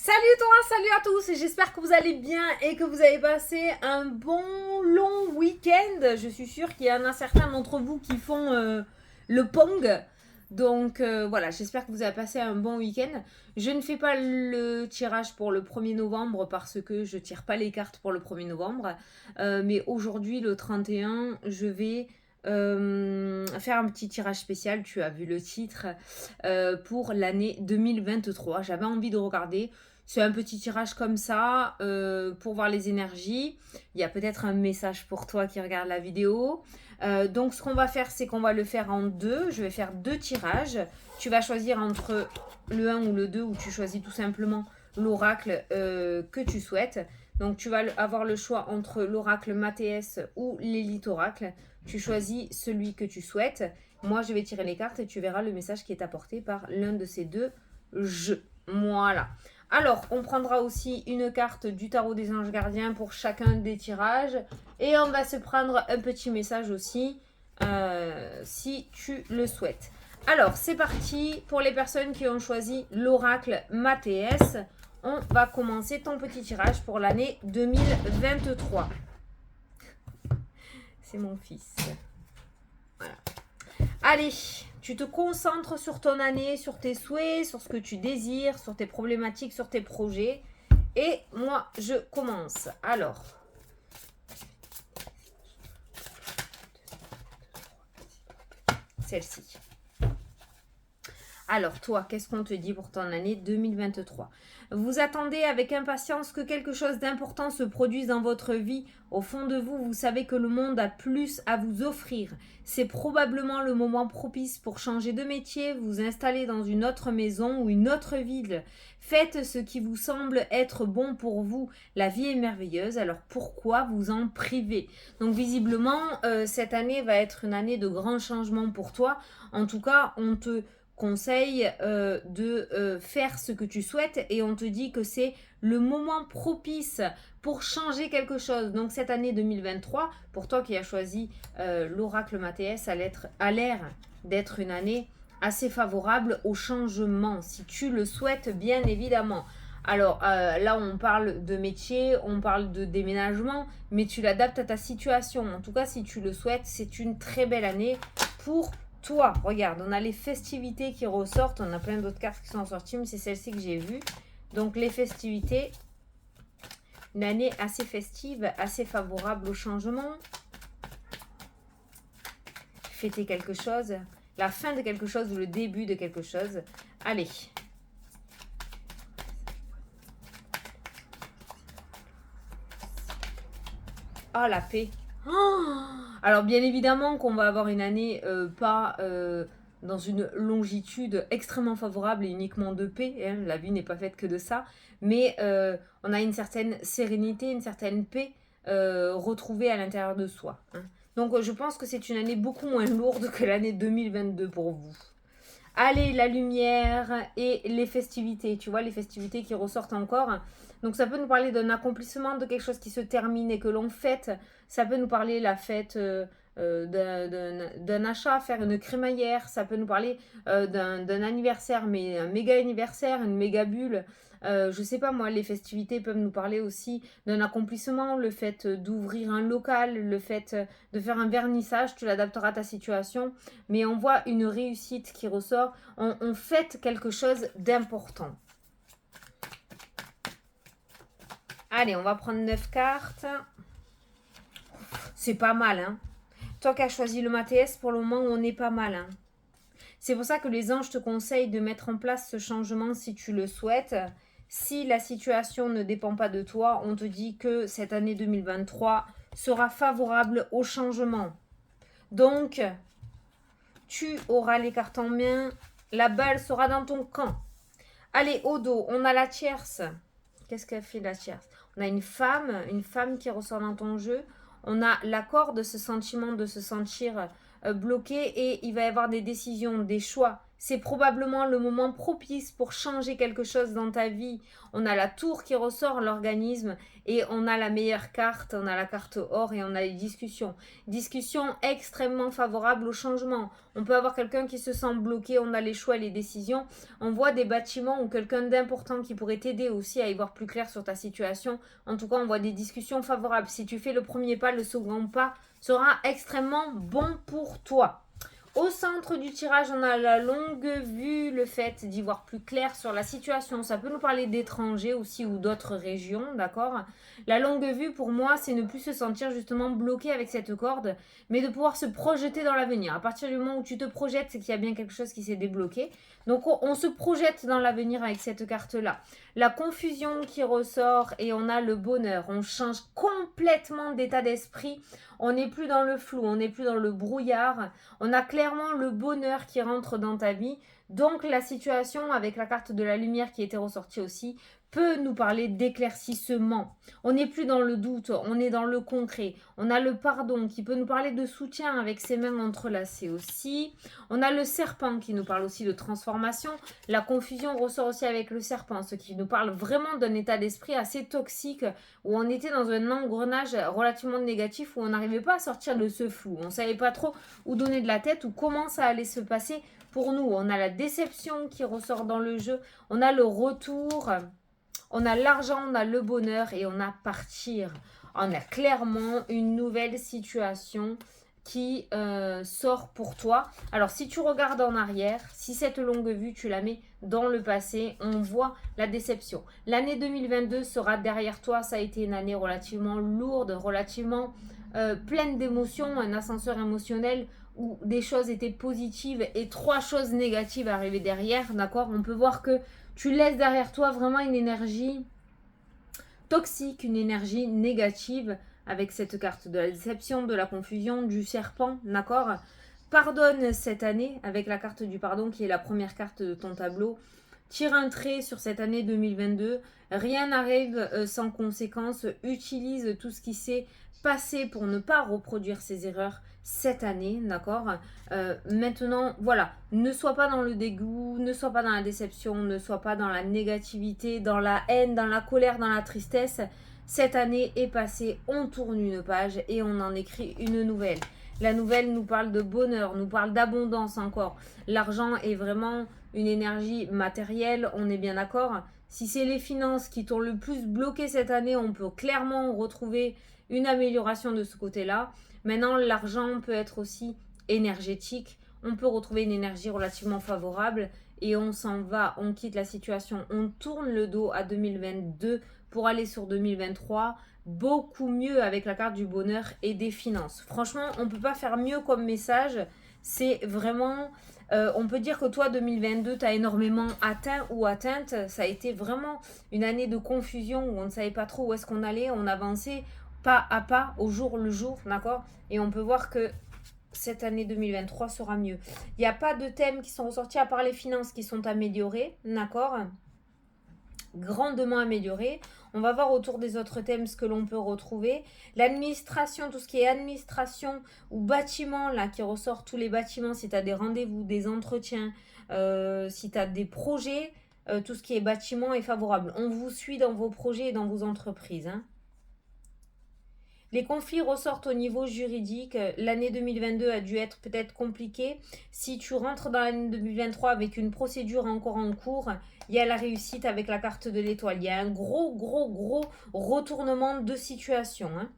Salut toi, salut à tous, j'espère que vous allez bien et que vous avez passé un bon long week-end. Je suis sûre qu'il y en a certains d'entre vous qui font le Pong. Donc voilà, j'espère que vous avez passé un bon week-end. Je ne fais pas le tirage pour le 1er novembre parce que je tire pas les cartes pour le 1er novembre. Mais aujourd'hui, le 31, je vais faire un petit tirage spécial, tu as vu le titre, pour l'année 2023. J'avais envie de regarder. C'est un petit tirage comme ça pour voir les énergies. Il y a peut-être un message pour toi qui regarde la vidéo. Donc ce qu'on va faire, c'est qu'on va le faire en deux. Je vais faire deux tirages. Tu vas choisir entre le 1 ou le 2 ou tu choisis tout simplement l'oracle que tu souhaites. Donc tu vas avoir le choix entre l'oracle Mathéès ou l'élite oracle. Tu choisis celui que tu souhaites. Moi, je vais tirer les cartes et tu verras le message qui est apporté par l'un de ces deux jeux. Voilà. Alors, on prendra aussi une carte du tarot des anges gardiens pour chacun des tirages. Et on va se prendre un petit message aussi, si tu le souhaites. Alors, c'est parti. Pour les personnes qui ont choisi l'oracle Mathéès, on va commencer ton petit tirage pour l'année 2023. C'est mon fils. Voilà. Allez, tu te concentres sur ton année, sur tes souhaits, sur ce que tu désires, sur tes problématiques, sur tes projets. Et moi, je commence. Alors, celle-ci. Alors, toi, qu'est-ce qu'on te dit pour ton année 2023 ? Vous attendez avec impatience que quelque chose d'important se produise dans votre vie. Au fond de vous, vous savez que le monde a plus à vous offrir. C'est probablement le moment propice pour changer de métier, vous installer dans une autre maison ou une autre ville. Faites ce qui vous semble être bon pour vous. La vie est merveilleuse, alors pourquoi vous en priver ? Donc visiblement, cette année va être une année de grands changements pour toi. En tout cas, on te conseille de faire ce que tu souhaites et on te dit que c'est le moment propice pour changer quelque chose. Donc cette année 2023, pour toi qui as choisi l'oracle Mathéès, a l'air d'être une année assez favorable au changement, si tu le souhaites bien évidemment. Alors là on parle de métier, on parle de déménagement, mais tu l'adaptes à ta situation. En tout cas si tu le souhaites, c'est une très belle année pour toi. Regarde, on a les festivités qui ressortent. On a plein d'autres cartes qui sont sorties, mais c'est celle-ci que j'ai vue. Donc les festivités, une année assez festive, assez favorable au changement. Fêter quelque chose, la fin de quelque chose ou le début de quelque chose. Allez. Ah, la paix. Oh, alors bien évidemment qu'on va avoir une année pas dans une longitude extrêmement favorable et uniquement de paix, hein. La vie n'est pas faite que de ça, mais on a une certaine sérénité, une certaine paix retrouvée à l'intérieur de soi, hein. Donc je pense que c'est une année beaucoup moins lourde que l'année 2022 pour vous. Allez, la lumière et les festivités, tu vois, les festivités qui ressortent encore. Donc ça peut nous parler d'un accomplissement, de quelque chose qui se termine et que l'on fête. Ça peut nous parler la fête d'un achat, faire une crémaillère. Ça peut nous parler d'un anniversaire, mais un méga anniversaire, une méga bulle. Je sais pas moi, les festivités peuvent nous parler aussi d'un accomplissement, le fait d'ouvrir un local, le fait de faire un vernissage, tu l'adapteras à ta situation, mais on voit une réussite qui ressort, on fête quelque chose d'important. Allez, on va prendre 9 cartes. C'est pas mal, hein. Toi qui as choisi le Mathéès, pour le moment, on est pas mal, hein. C'est pour ça que les anges te conseillent de mettre en place ce changement si tu le souhaites. Si la situation ne dépend pas de toi, on te dit que cette année 2023 sera favorable au changement. Donc, tu auras les cartes en main, la balle sera dans ton camp. Allez, au dos, on a la tierce. Qu'est-ce qu'elle fait la tierce ? On a une femme qui ressort dans ton jeu. On a l'accord de ce sentiment de se sentir bloqué et il va y avoir des décisions, des choix c'est probablement le moment propice pour changer quelque chose dans ta vie. On a la tour qui ressort, l'organisme, et on a la meilleure carte, on a la carte or et on a les discussions. Discussions extrêmement favorables au changement. On peut avoir quelqu'un qui se sent bloqué, on a les choix et les décisions. On voit des bâtiments ou quelqu'un d'important qui pourrait t'aider aussi à y voir plus clair sur ta situation. En tout cas, on voit des discussions favorables. Si tu fais le premier pas, le second pas sera extrêmement bon pour toi. Au centre du tirage, on a la longue vue, le fait d'y voir plus clair sur la situation. Ça peut nous parler d'étrangers aussi ou d'autres régions, d'accord? La longue vue, pour moi, c'est ne plus se sentir justement bloqué avec cette corde, mais de pouvoir se projeter dans l'avenir. À partir du moment où tu te projettes, c'est qu'il y a bien quelque chose qui s'est débloqué. Donc, on se projette dans l'avenir avec cette carte-là. La confusion qui ressort et on a le bonheur. On change complètement d'état d'esprit. On n'est plus dans le flou, on n'est plus dans le brouillard. On a clairement le bonheur qui rentre dans ta vie. Donc la situation avec la carte de la lumière qui était ressortie aussi peut nous parler d'éclaircissement. On n'est plus dans le doute, on est dans le concret. On a le pardon qui peut nous parler de soutien avec ses mains entrelacées aussi. On a le serpent qui nous parle aussi de transformation. La confusion ressort aussi avec le serpent, ce qui nous parle vraiment d'un état d'esprit assez toxique où on était dans un engrenage relativement négatif où on n'arrivait pas à sortir de ce flou. On ne savait pas trop où donner de la tête ou comment ça allait se passer pour nous. On a la déception qui ressort dans le jeu. On a le retour. On a l'argent, on a le bonheur et on a partir. On a clairement une nouvelle situation qui sort pour toi. Alors, si tu regardes en arrière, si cette longue vue, tu la mets dans le passé, on voit la déception. L'année 2022 sera derrière toi. Ça a été une année relativement lourde, relativement pleine d'émotions, un ascenseur émotionnel où des choses étaient positives et 3 choses négatives arrivaient derrière, d'accord? On peut voir que tu laisses derrière toi vraiment une énergie toxique, une énergie négative avec cette carte de la déception, de la confusion, du serpent, d'accord? Pardonne cette année avec la carte du pardon qui est la première carte de ton tableau. Tire un trait sur cette année 2022. Rien n'arrive sans conséquence. Utilise tout ce qui s'est passé pour ne pas reproduire ces erreurs cette année, d'accord? Maintenant, voilà, ne sois pas dans le dégoût, ne sois pas dans la déception, ne sois pas dans la négativité, dans la haine, dans la colère, dans la tristesse. Cette année est passée, on tourne une page et on en écrit une nouvelle. La nouvelle nous parle de bonheur, nous parle d'abondance encore. L'argent est vraiment une énergie matérielle, on est bien d'accord. Si c'est les finances qui t'ont le plus bloqué cette année, on peut clairement retrouver une amélioration de ce côté-là. Maintenant, l'argent peut être aussi énergétique. On peut retrouver une énergie relativement favorable et on s'en va, on quitte la situation, on tourne le dos à 2022 pour aller sur 2023. Beaucoup mieux avec la carte du bonheur et des finances. Franchement, on ne peut pas faire mieux comme message. C'est vraiment... on peut dire que toi, 2022, tu as énormément atteint ou atteinte. Ça a été vraiment une année de confusion où on ne savait pas trop où est-ce qu'on allait. On avançait pas à pas, au jour le jour, d'accord? Et on peut voir que cette année 2023 sera mieux. Il n'y a pas de thèmes qui sont ressortis à part les finances qui sont améliorés, d'accord? Grandement améliorés. On va voir autour des autres thèmes ce que l'on peut retrouver. L'administration, tout ce qui est administration ou bâtiment, là qui ressort tous les bâtiments, si tu as des rendez-vous, des entretiens, si tu as des projets, tout ce qui est bâtiment est favorable. On vous suit dans vos projets et dans vos entreprises, hein. Les conflits ressortent au niveau juridique. L'année 2022 a dû être peut-être compliquée. Si tu rentres dans l'année 2023 avec une procédure encore en cours, il y a la réussite avec la carte de l'étoile. Il y a un gros retournement de situation, hein.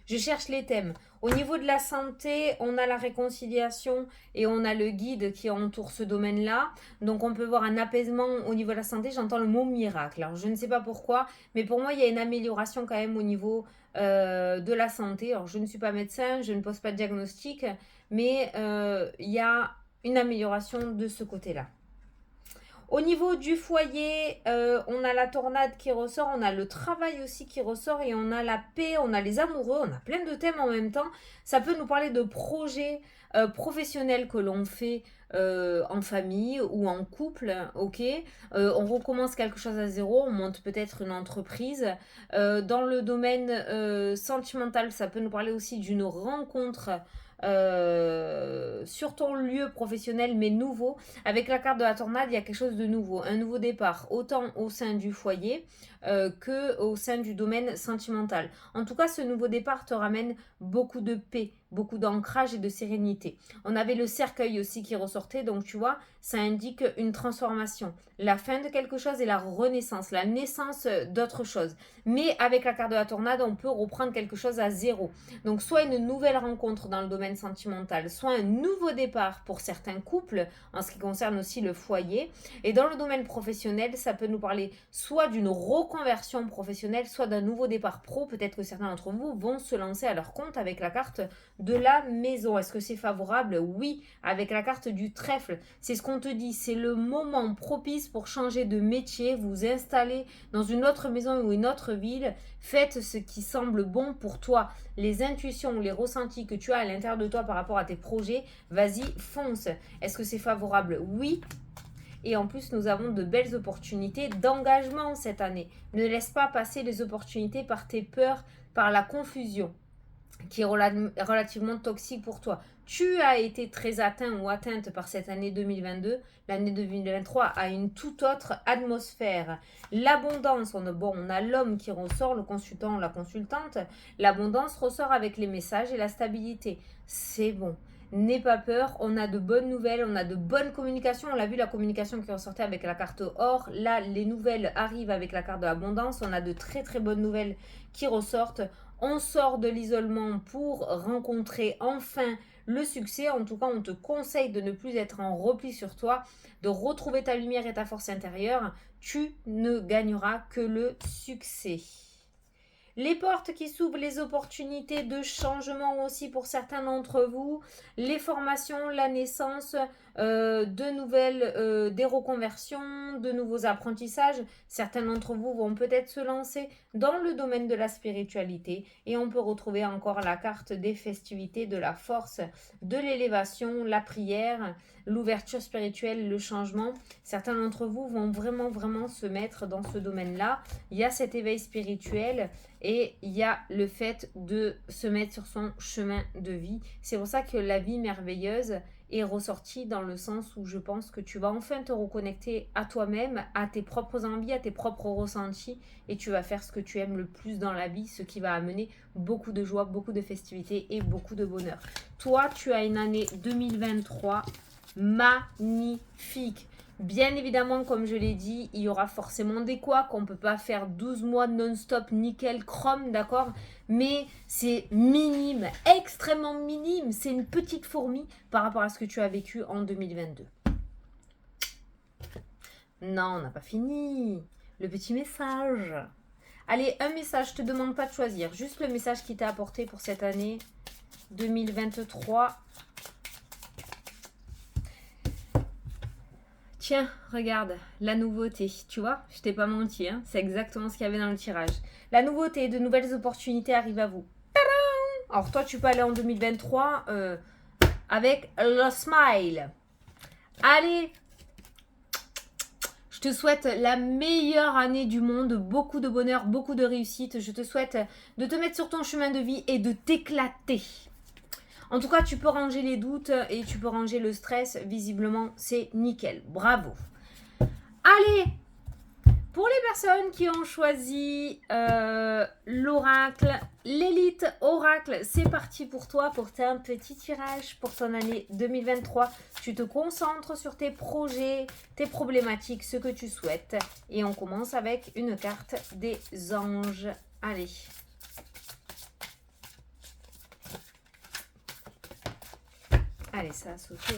Je cherche les thèmes. Au niveau de la santé, on a la réconciliation et on a le guide qui entoure ce domaine-là. Donc, on peut voir un apaisement au niveau de la santé. J'entends le mot miracle. Alors, je ne sais pas pourquoi, mais pour moi, il y a une amélioration quand même au niveau de la santé. Alors, je ne suis pas médecin, je ne pose pas de diagnostic, mais il y a une amélioration de ce côté-là. Au niveau du foyer, on a la tornade qui ressort, on a le travail aussi qui ressort et on a la paix, on a les amoureux, on a plein de thèmes en même temps. Ça peut nous parler de projets professionnels que l'on fait en famille ou en couple, ok. On recommence quelque chose à zéro, on monte peut-être une entreprise. Dans le domaine sentimental, ça peut nous parler aussi d'une rencontre sur ton lieu professionnel, mais nouveau. Avec la carte de la tornade, il y a quelque chose de nouveau, un nouveau départ, autant au sein du foyer que au sein du domaine sentimental. En tout cas, ce nouveau départ te ramène beaucoup de paix, beaucoup d'ancrage et de sérénité. On avait le cercueil aussi qui ressortait, donc tu vois, ça indique une transformation, la fin de quelque chose et la renaissance, la naissance d'autre chose. Mais avec la carte de la tornade, on peut reprendre quelque chose à zéro. Donc soit une nouvelle rencontre dans le domaine sentimental, soit un nouveau départ pour certains couples, en ce qui concerne aussi le foyer. Et dans le domaine professionnel, ça peut nous parler soit d'une reconversion professionnelle, soit d'un nouveau départ pro. Peut-être que certains d'entre vous vont se lancer à leur compte avec la carte de la maison. Est-ce que c'est favorable? Oui, avec la carte du trèfle. C'est ce qu'on te dit, c'est le moment propice pour changer de métier, vous installer dans une autre maison ou une autre ville. Faites ce qui semble bon pour toi. Les intuitions, les ressentis que tu as à l'intérieur de toi par rapport à tes projets, vas-y, fonce. Est-ce que c'est favorable? Oui. Et en plus, nous avons de belles opportunités d'engagement cette année. Ne laisse pas passer les opportunités par tes peurs, par la confusion qui est relativement toxique pour toi. Tu as été très atteint ou atteinte par cette année 2022. L'année 2023 a une toute autre atmosphère. L'abondance, on a l'homme qui ressort, le consultant, la consultante. L'abondance ressort avec les messages et la stabilité. C'est bon. N'aie pas peur, on a de bonnes nouvelles, on a de bonnes communications. On l'a vu, la communication qui ressortait avec la carte or. Là, les nouvelles arrivent avec la carte de l'abondance. On a de très très bonnes nouvelles qui ressortent. On sort de l'isolement pour rencontrer enfin le succès. En tout cas, on te conseille de ne plus être en repli sur toi, de retrouver ta lumière et ta force intérieure. Tu ne gagneras que le succès. Les portes qui s'ouvrent, les opportunités de changement aussi pour certains d'entre vous, les formations, la naissance, de nouvelles, des reconversions, de nouveaux apprentissages. Certains d'entre vous vont peut-être se lancer dans le domaine de la spiritualité et on peut retrouver encore la carte des festivités, de la force, de l'élévation, la prière, l'ouverture spirituelle, le changement. Certains d'entre vous vont vraiment se mettre dans ce domaine-là. Il y a cet éveil spirituel et il y a le fait de se mettre sur son chemin de vie. C'est pour ça que la vie merveilleuse est ressortie dans le sens où je pense que tu vas enfin te reconnecter à toi-même, à tes propres envies, à tes propres ressentis et tu vas faire ce que tu aimes le plus dans la vie, ce qui va amener beaucoup de joie, beaucoup de festivités et beaucoup de bonheur. Toi, tu as une année 2023 magnifique. Bien évidemment, comme je l'ai dit, il y aura forcément des couacs. On ne peut pas faire 12 mois non-stop nickel chrome, d'accord? Mais c'est minime, extrêmement minime. C'est une petite fourmi par rapport à ce que tu as vécu en 2022. Non, on n'a pas fini. Le petit message. Allez, un message, je ne te demande pas de choisir. Juste le message qui t'a apporté pour cette année 2023. Tiens, regarde, la nouveauté, tu vois, je t'ai pas menti, hein, c'est exactement ce qu'il y avait dans le tirage. La nouveauté, de nouvelles opportunités arrivent à vous. Tadam! Alors toi, tu peux aller en 2023 avec le smile. Allez, je te souhaite la meilleure année du monde, beaucoup de bonheur, beaucoup de réussite. Je te souhaite de te mettre sur ton chemin de vie et de t'éclater. En tout cas, tu peux ranger les doutes et tu peux ranger le stress. Visiblement, c'est nickel. Bravo. Allez, pour les personnes qui ont choisi l'oracle, l'élite oracle, c'est parti pour toi, pour un petit tirage pour ton année 2023. Tu te concentres sur tes projets, tes problématiques, ce que tu souhaites. Et on commence avec une carte des anges. Allez. Allez, ça a sauté.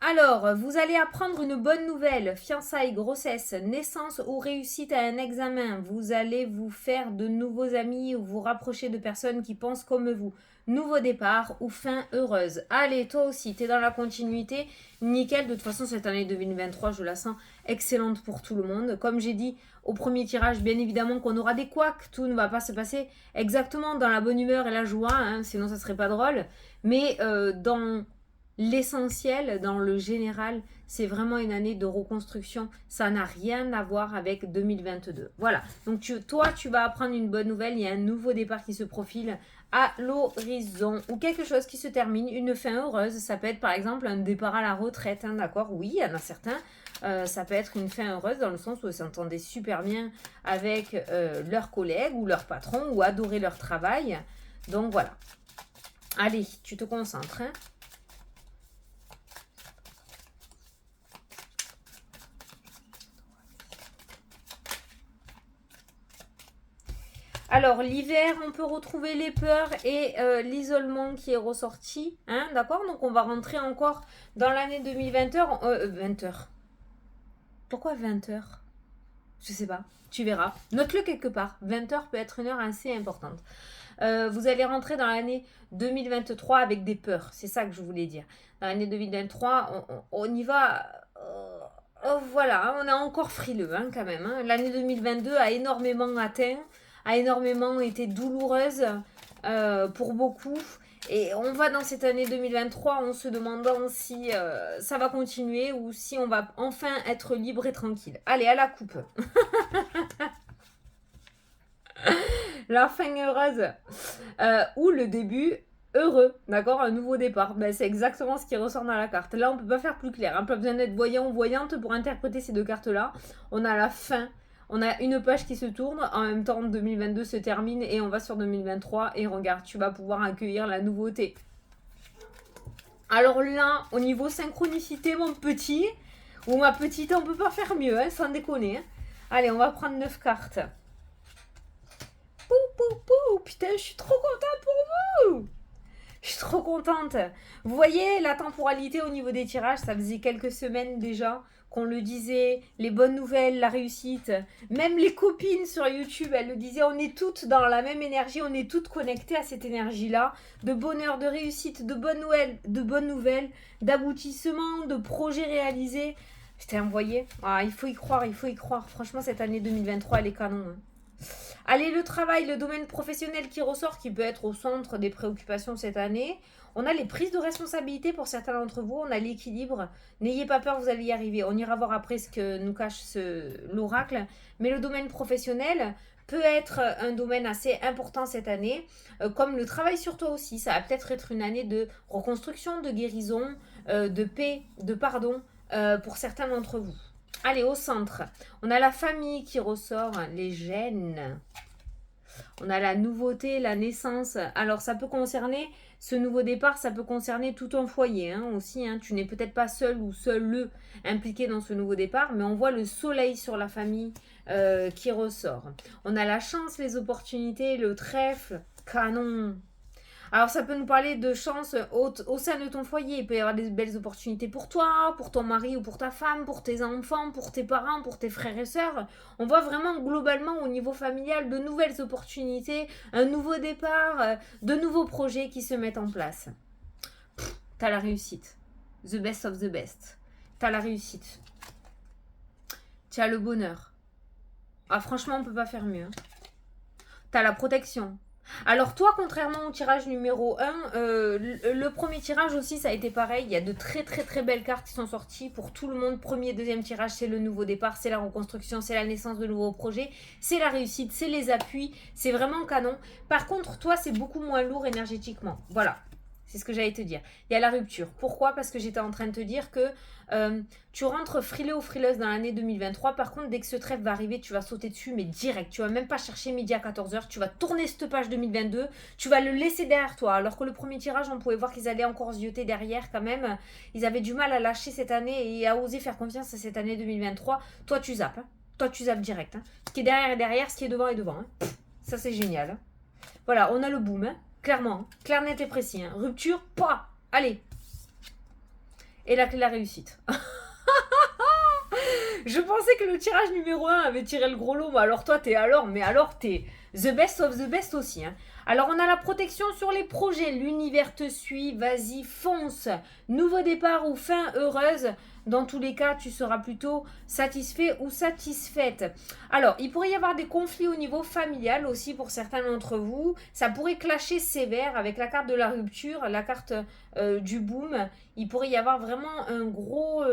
Alors, vous allez apprendre une bonne nouvelle, fiançailles, grossesse, naissance ou réussite à un examen. Vous allez vous faire de nouveaux amis ou vous rapprocher de personnes qui pensent comme vous. Nouveau départ ou fin heureuse. Allez, toi aussi, tu es dans la continuité. Nickel, de toute façon, cette année 2023, je la sens excellente pour tout le monde. Comme j'ai dit au premier tirage, bien évidemment qu'on aura des couacs. Tout ne va pas se passer exactement dans la bonne humeur et la joie, hein, sinon ça serait pas drôle. Mais dans l'essentiel dans le général, c'est vraiment une année de reconstruction. Ça n'a rien à voir avec 2022. Voilà. Donc toi, tu vas apprendre une bonne nouvelle. Il y a un nouveau départ qui se profile à l'horizon ou quelque chose qui se termine, une fin heureuse. Ça peut être par exemple un départ à la retraite, hein, d'accord? Oui, il y en a certains. Ça peut être une fin heureuse dans le sens où ils s'entendaient super bien avec leurs collègues ou leurs patrons ou adoraient leur travail. Donc voilà. Allez, tu te concentres, hein. Alors, l'hiver, on peut retrouver les peurs et l'isolement qui est ressorti. Hein, d'accord? Donc, on va rentrer encore dans l'année 2020 heures. 20 heures. Pourquoi 20 heures? Je sais pas. Tu verras. Note-le quelque part. 20 heures peut être une heure assez importante. Vous allez rentrer dans l'année 2023 avec des peurs. C'est ça que je voulais dire. Dans l'année 2023, on y va... voilà, on est encore frileux hein, quand même. Hein. L'année 2022 a énormément atteint, a énormément été douloureuse pour beaucoup. Et on va dans cette année 2023 en se demandant si ça va continuer ou si on va enfin être libre et tranquille. Allez, à la coupe. La fin heureuse ou le début heureux, d'accord? Un nouveau départ. Ben, c'est exactement ce qui ressort dans la carte. Là, on peut pas faire plus clair. Hein. Pas besoin d'être voyant ou voyante pour interpréter ces deux cartes-là. On a la fin. On a une page qui se tourne. En même temps, 2022 se termine et on va sur 2023. Et regarde, tu vas pouvoir accueillir la nouveauté. Alors là, au niveau synchronicité, mon petit ou ma petite, on peut pas faire mieux, hein, sans déconner. Hein. Allez, on va prendre 9 cartes. Pou, pou, pou. Putain, je suis trop contente pour vous. Je suis trop contente. Vous voyez la temporalité au niveau des tirages, ça faisait quelques semaines déjà qu'on le disait, les bonnes nouvelles, la réussite. Même les copines sur YouTube, elles le disaient, on est toutes dans la même énergie, on est toutes connectées à cette énergie-là, de bonheur, de réussite, de bonnes nouvelles, d'aboutissement, de projets réalisés. Putain, vous voyez, il faut y croire, il faut y croire. Franchement, cette année 2023, elle est canon. Hein. Allez, le travail, le domaine professionnel qui ressort, qui peut être au centre des préoccupations cette année. On a les prises de responsabilité pour certains d'entre vous, on a l'équilibre. N'ayez pas peur, vous allez y arriver. On ira voir après ce que nous cache l'oracle. Mais le domaine professionnel peut être un domaine assez important cette année, comme le travail sur toi aussi. Ça va peut-être être une année de reconstruction, de guérison, de paix, de pardon pour certains d'entre vous. Allez, au centre, on a la famille qui ressort, les gènes. On a la nouveauté, la naissance. Alors, ça peut concerner, ce nouveau départ, ça peut concerner tout un foyer hein, aussi. Hein. Tu n'es peut-être pas seul ou seul impliqué dans ce nouveau départ, mais on voit le soleil sur la famille qui ressort. On a la chance, les opportunités, le trèfle, canon. Alors, ça peut nous parler de chance au sein de ton foyer. Il peut y avoir des belles opportunités pour toi, pour ton mari ou pour ta femme, pour tes enfants, pour tes parents, pour tes frères et sœurs. On voit vraiment globalement au niveau familial de nouvelles opportunités, un nouveau départ, de nouveaux projets qui se mettent en place. T'as la réussite. The best of the best. T'as la réussite. T'as le bonheur. Ah, franchement, on peut pas faire mieux. Hein. T'as la protection. Alors toi, contrairement au tirage numéro 1, le premier tirage aussi, ça a été pareil. Il y a de très très très belles cartes qui sont sorties pour tout le monde. Premier et deuxième tirage, c'est le nouveau départ, c'est la reconstruction, c'est la naissance de nouveaux projets, c'est la réussite, c'est les appuis, c'est vraiment canon. Par contre, toi, c'est beaucoup moins lourd énergétiquement. Voilà, c'est ce que j'allais te dire. Il y a la rupture. Pourquoi? Parce que j'étais en train de te dire que tu rentres frileux ou frileuse dans l'année 2023. Par contre, dès que ce trêve va arriver, tu vas sauter dessus, mais direct. Tu vas même pas chercher midi à 14h. Tu vas tourner cette page 2022. Tu vas le laisser derrière toi. Alors que le premier tirage, on pouvait voir qu'ils allaient encore zioter derrière quand même. Ils avaient du mal à lâcher cette année et à oser faire confiance à cette année 2023. Toi, tu zappes. Hein. Toi, tu zappes direct. Hein. Ce qui est derrière est derrière, ce qui est devant est devant. Hein. Ça, c'est génial. Hein. Voilà, on a le boom. Hein. Clairement. Hein. Clair, net et précis. Hein. Rupture, pas. Allez. Et la clé de la réussite. Je pensais que le tirage numéro 1 avait tiré le gros lot, mais alors toi, t'es the best of the best aussi. Hein. Alors, on a la protection sur les projets. L'univers te suit, vas-y, fonce. Nouveau départ ou fin heureuse. Dans tous les cas, tu seras plutôt satisfait ou satisfaite. Alors, il pourrait y avoir des conflits au niveau familial aussi pour certains d'entre vous. Ça pourrait clasher sévère avec la carte de la rupture, la carte du boom. Il pourrait y avoir vraiment un gros...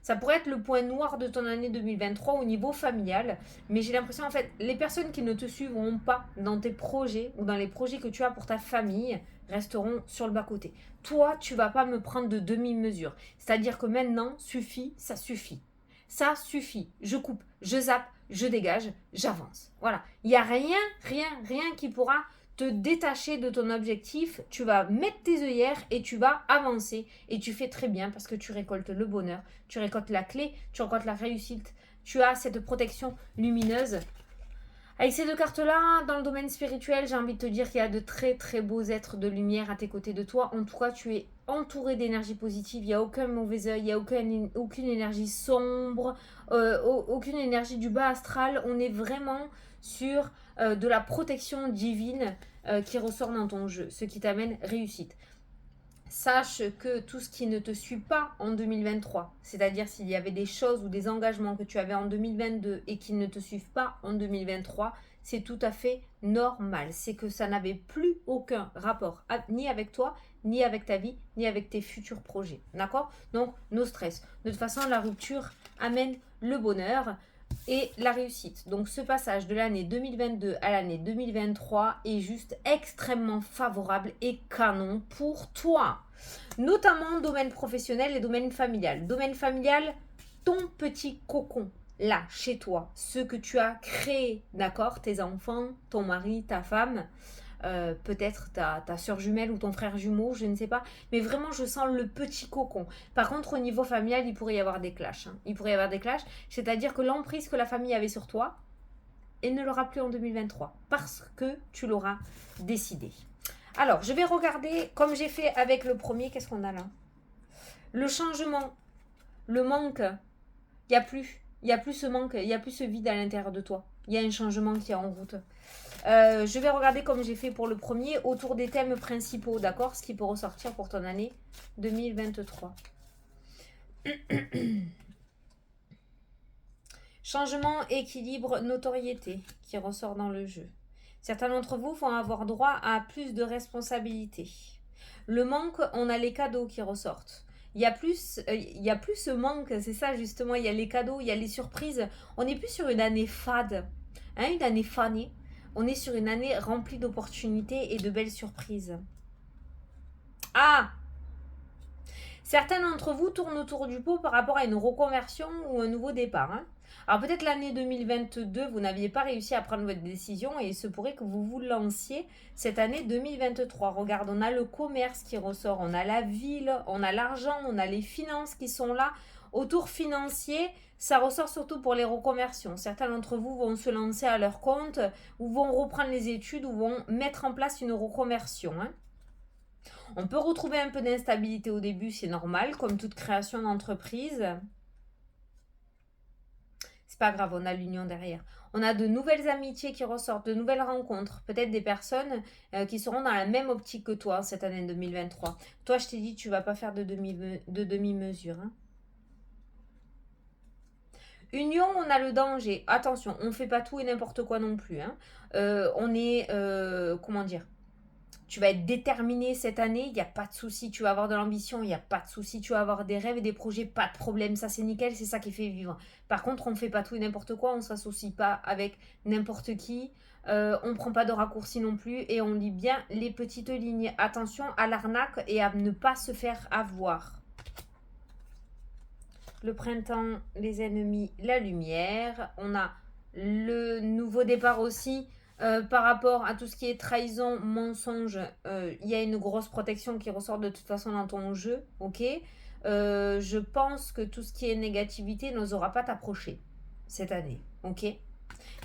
ça pourrait être le point noir de ton année 2023 au niveau familial. Mais j'ai l'impression, en fait, les personnes qui ne te suivront pas dans tes projets ou dans les projets que tu as pour ta famille resteront sur le bas-côté. Toi, tu vas pas me prendre de demi-mesure. C'est-à-dire que maintenant, suffit, ça suffit. Ça suffit. Je coupe, je zappe, je dégage, j'avance. Voilà. Il n'y a rien qui pourra te détacher de ton objectif. Tu vas mettre tes œillères et tu vas avancer. Et tu fais très bien parce que tu récoltes le bonheur, tu récoltes la clé, tu récoltes la réussite. Tu as cette protection lumineuse. Avec ces deux cartes-là, dans le domaine spirituel, j'ai envie de te dire qu'il y a de très très beaux êtres de lumière à tes côtés de toi. En tout cas, tu es entouré d'énergie positive. Il n'y a aucun mauvais œil, il n'y a aucune énergie sombre, aucune énergie du bas astral. On est vraiment sur de la protection divine qui ressort dans ton jeu, ce qui t'amène réussite. Sache que tout ce qui ne te suit pas en 2023, c'est-à-dire s'il y avait des choses ou des engagements que tu avais en 2022 et qui ne te suivent pas en 2023, c'est tout à fait normal. C'est que ça n'avait plus aucun rapport ni avec toi, ni avec ta vie, ni avec tes futurs projets. D'accord? Donc, no stress. De toute façon, la rupture amène le bonheur et la réussite. Donc ce passage de l'année 2022 à l'année 2023 est juste extrêmement favorable et canon pour toi. Notamment domaine professionnel et domaine familial. Domaine familial, ton petit cocon, là, chez toi, ce que tu as créé, d'accord? Tes enfants, ton mari, ta femme, peut-être ta soeur jumelle ou ton frère jumeau, je ne sais pas. Mais vraiment, je sens le petit cocon. Par contre, au niveau familial, il pourrait y avoir des clashs. Hein. Il pourrait y avoir des clashs, c'est-à-dire que l'emprise que la famille avait sur toi, elle ne l'aura plus en 2023 parce que tu l'auras décidé. Alors, je vais regarder, comme j'ai fait avec le premier, qu'est-ce qu'on a là? Le changement, le manque, il n'y a plus. Il n'y a plus ce manque, il n'y a plus ce vide à l'intérieur de toi. Il y a un changement qui est en route. Je vais regarder comme j'ai fait pour le premier, autour des thèmes principaux, d'accord? Ce qui peut ressortir pour ton année 2023. Changement, équilibre, notoriété qui ressort dans le jeu. Certains d'entre vous vont avoir droit à plus de responsabilités. Le manque, on a les cadeaux qui ressortent. Il y a plus ce manque, c'est ça justement, il y a les cadeaux, il y a les surprises. On n'est plus sur une année fade, hein, une année fanée. On est sur une année remplie d'opportunités et de belles surprises. Ah! Certains d'entre vous tournent autour du pot par rapport à une reconversion ou un nouveau départ. Hein. Alors peut-être l'année 2022, vous n'aviez pas réussi à prendre votre décision et il se pourrait que vous vous lanciez cette année 2023. Regarde, on a le commerce qui ressort, on a la ville, on a l'argent, on a les finances qui sont là. Autour financier, ça ressort surtout pour les reconversions. Certains d'entre vous vont se lancer à leur compte ou vont reprendre les études ou vont mettre en place une reconversion. Hein. On peut retrouver un peu d'instabilité au début, c'est normal, comme toute création d'entreprise. C'est pas grave, on a l'union derrière. On a de nouvelles amitiés qui ressortent, de nouvelles rencontres. Peut-être des personnes qui seront dans la même optique que toi cette année 2023. Toi, je t'ai dit, tu vas pas faire de demi-mesure. Hein. Union, on a le danger. Attention, on ne fait pas tout et n'importe quoi non plus. Hein. On est, comment dire, tu vas être déterminé cette année, il n'y a pas de souci. Tu vas avoir de l'ambition, il n'y a pas de souci. Tu vas avoir des rêves et des projets, pas de problème. Ça, c'est nickel, c'est ça qui fait vivre. Par contre, on ne fait pas tout et n'importe quoi. On ne s'associe pas avec n'importe qui. On ne prend pas de raccourcis non plus. Et on lit bien les petites lignes. Attention à l'arnaque et à ne pas se faire avoir. Le printemps, les ennemis, la lumière. On a le nouveau départ aussi. Par rapport à tout ce qui est trahison, mensonge, il y a une grosse protection qui ressort de toute façon dans ton jeu, ok. Je pense que tout ce qui est négativité n'osera pas t'approcher cette année, ok. Il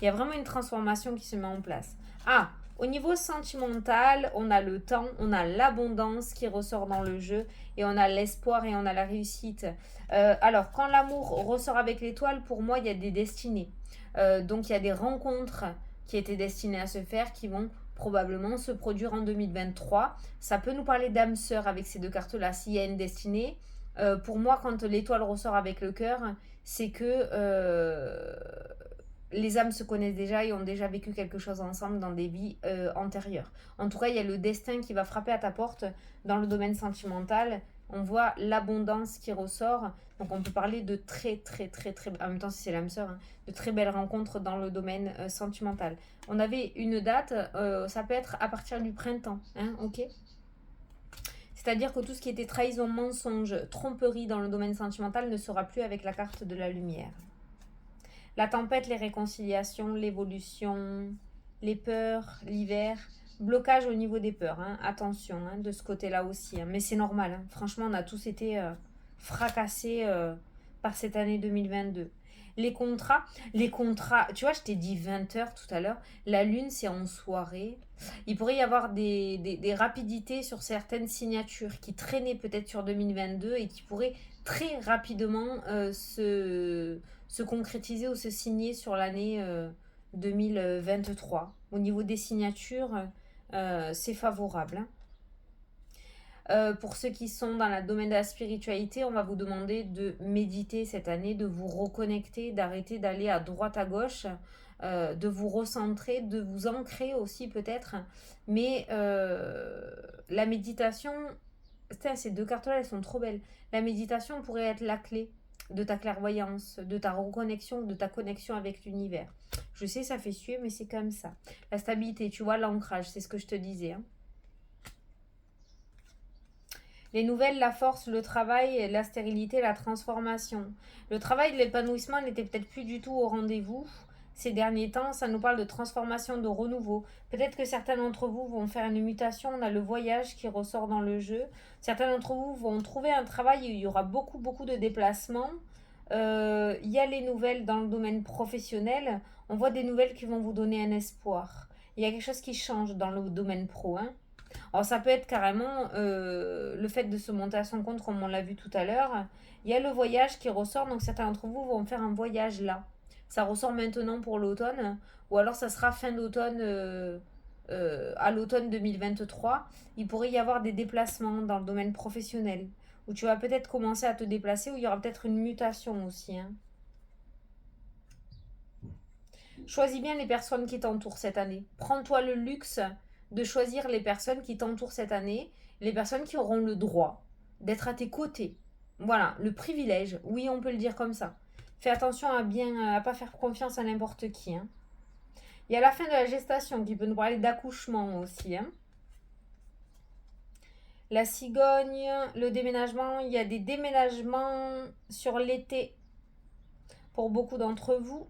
y a vraiment une transformation qui se met en place. Ah, au niveau sentimental, on a le temps, on a l'abondance qui ressort dans le jeu et on a l'espoir et on a la réussite. Alors, quand l'amour ressort avec l'étoile, pour moi, il y a des destinées. Donc, il y a des rencontres qui étaient destinées à se faire, qui vont probablement se produire en 2023. Ça peut nous parler d'âme sœur avec ces deux cartes-là. S'il y a une destinée, Pour moi, quand l'étoile ressort avec le cœur, c'est que les âmes se connaissent déjà et ont déjà vécu quelque chose ensemble dans des vies antérieures. En tout cas, il y a le destin qui va frapper à ta porte dans le domaine sentimental. On voit l'abondance qui ressort. Donc on peut parler de en même temps si c'est l'âme sœur, hein, de très belles rencontres dans le domaine sentimental. On avait une date, ça peut être à partir du printemps, hein, ok. C'est-à-dire que tout ce qui était trahison, mensonge, tromperie dans le domaine sentimental ne sera plus avec la carte de la lumière. La tempête, les réconciliations, l'évolution, les peurs, l'hiver, blocage au niveau des peurs. Hein. Attention hein, de ce côté-là aussi. Hein. Mais c'est normal. Hein. Franchement, on a tous été fracassés par cette année 2022. Les contrats, tu vois, je t'ai dit 20 heures tout à l'heure. La lune, c'est en soirée. Il pourrait y avoir des rapidités sur certaines signatures qui traînaient peut-être sur 2022 et qui pourraient très rapidement se concrétiser ou se signer sur l'année 2023. Au niveau des signatures, c'est favorable. Hein. Pour ceux qui sont dans le domaine de la spiritualité, on va vous demander de méditer cette année, de vous reconnecter, d'arrêter d'aller à droite à gauche, de vous recentrer, de vous ancrer aussi peut-être. Mais la méditation, ces deux cartes-là, elles sont trop belles. La méditation pourrait être la clé de ta clairvoyance, de ta reconnexion, de ta connexion avec l'univers. Je sais, ça fait suer, mais c'est comme ça. La stabilité, tu vois, l'ancrage, c'est ce que je te disais. Hein. Les nouvelles, la force, le travail, la stérilité, la transformation. Le travail de l'épanouissement n'était peut-être plus du tout au rendez-vous. Ces derniers temps, ça nous parle de transformation, de renouveau. Peut-être que certains d'entre vous vont faire une mutation. On a le voyage qui ressort dans le jeu. Certains d'entre vous vont trouver un travail où il y aura beaucoup de déplacements. Il y a les nouvelles dans le domaine professionnel. On voit des nouvelles qui vont vous donner un espoir. Il y a quelque chose qui change dans le domaine pro. Hein. Alors ça peut être carrément le fait de se monter à son compte comme on l'a vu tout à l'heure. Il y a le voyage qui ressort, donc certains d'entre vous vont faire un voyage là. Ça ressort maintenant pour l'automne, ou alors ça sera fin d'automne à l'automne 2023. Il pourrait y avoir des déplacements dans le domaine professionnel, où tu vas peut-être commencer à te déplacer, où il y aura peut-être une mutation aussi. Hein. Choisis bien les personnes qui t'entourent cette année. Prends-toi le luxe de choisir les personnes qui t'entourent cette année, les personnes qui auront le droit d'être à tes côtés. Voilà, le privilège, oui, on peut le dire comme ça. Fais attention à bien, à pas faire confiance à n'importe qui. Hein. Il y a la fin de la gestation qui peut nous parler d'accouchement aussi. Hein. La cigogne, le déménagement, il y a des déménagements sur l'été pour beaucoup d'entre vous.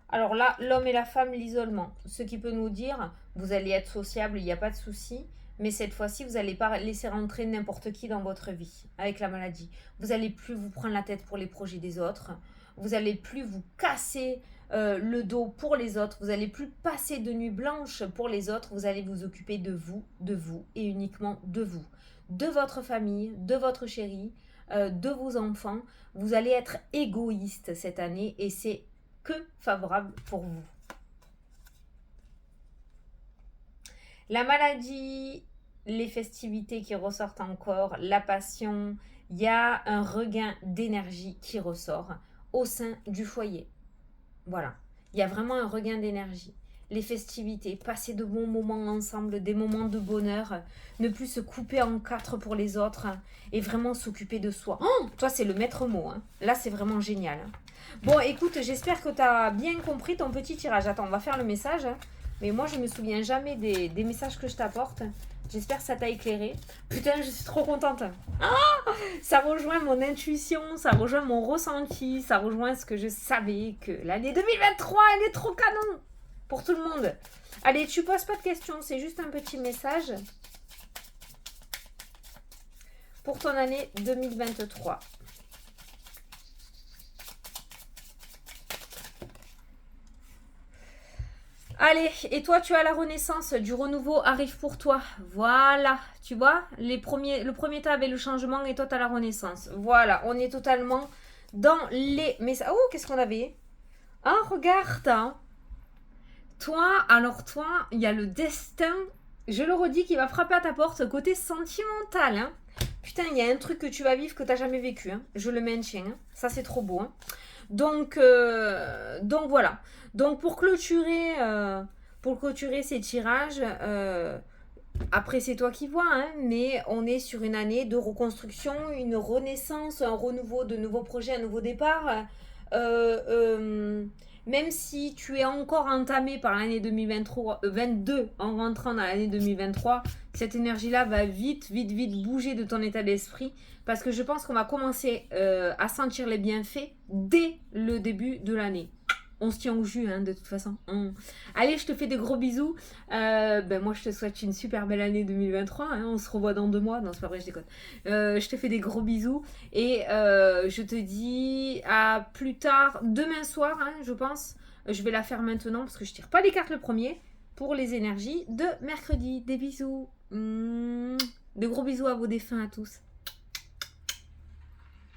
Alors là, l'homme et la femme, l'isolement. Ce qui peut nous dire, vous allez être sociable, il n'y a pas de souci. Mais cette fois-ci, vous n'allez pas laisser rentrer n'importe qui dans votre vie avec la maladie. Vous n'allez plus vous prendre la tête pour les projets des autres. Vous n'allez plus vous casser le dos pour les autres. Vous n'allez plus passer de nuit blanche pour les autres. Vous allez vous occuper de vous et uniquement de vous. De votre famille, de votre chéri, de vos enfants. Vous allez être égoïste cette année et c'est que favorable pour vous. La maladie, les festivités qui ressortent encore, la passion, il y a un regain d'énergie qui ressort au sein du foyer. Voilà, il y a vraiment un regain d'énergie. Les festivités, passer de bons moments ensemble, des moments de bonheur, ne plus se couper en quatre pour les autres et vraiment s'occuper de soi. Oh, toi, c'est le maître mot. Hein. Là, c'est vraiment génial. Hein. Bon, écoute, j'espère que tu as bien compris ton petit tirage. Attends, on va faire le message. Hein. Mais moi, je me souviens jamais des messages que je t'apporte. J'espère que ça t'a éclairé. Putain, je suis trop contente. Ah, ça rejoint mon intuition, ça rejoint mon ressenti, ça rejoint ce que je savais que l'année 2023, elle est trop canon pour tout le monde. Allez, tu poses pas de questions, c'est juste un petit message pour ton année 2023. Allez, et toi, tu as la renaissance, du renouveau arrive pour toi. Voilà, tu vois, le premier tas avait le changement et toi, tu as la renaissance. Voilà, on est totalement dans les messages. Oh, qu'est-ce qu'on avait? Ah, regarde. Hein. Toi, il y a le destin je le redis, qui va frapper à ta porte, côté sentimental. Hein. Putain, il y a un truc que tu vas vivre que tu n'as jamais vécu. Hein. Je le maintiens. Hein. Ça, c'est trop beau. Hein. Donc voilà. Donc pour clôturer ces tirages, après c'est toi qui vois, hein, mais on est sur une année de reconstruction, une renaissance, un renouveau, de nouveaux projets, un nouveau départ. Même si tu es encore entamé par l'année 2022 en rentrant dans l'année 2023, cette énergie-là va vite bouger de ton état d'esprit parce que je pense qu'on va commencer à sentir les bienfaits dès le début de l'année. On se tient au jus, hein, de toute façon. Allez, je te fais des gros bisous. Moi, je te souhaite une super belle année 2023. Hein. On se revoit dans 2 mois. Non, c'est pas vrai, je déconne. Je te fais des gros bisous. Et je te dis à plus tard, demain soir, hein, je pense. Je vais la faire maintenant parce que je tire pas les cartes le premier. Pour les énergies de mercredi. Des bisous. Des gros bisous à vos défunts à tous.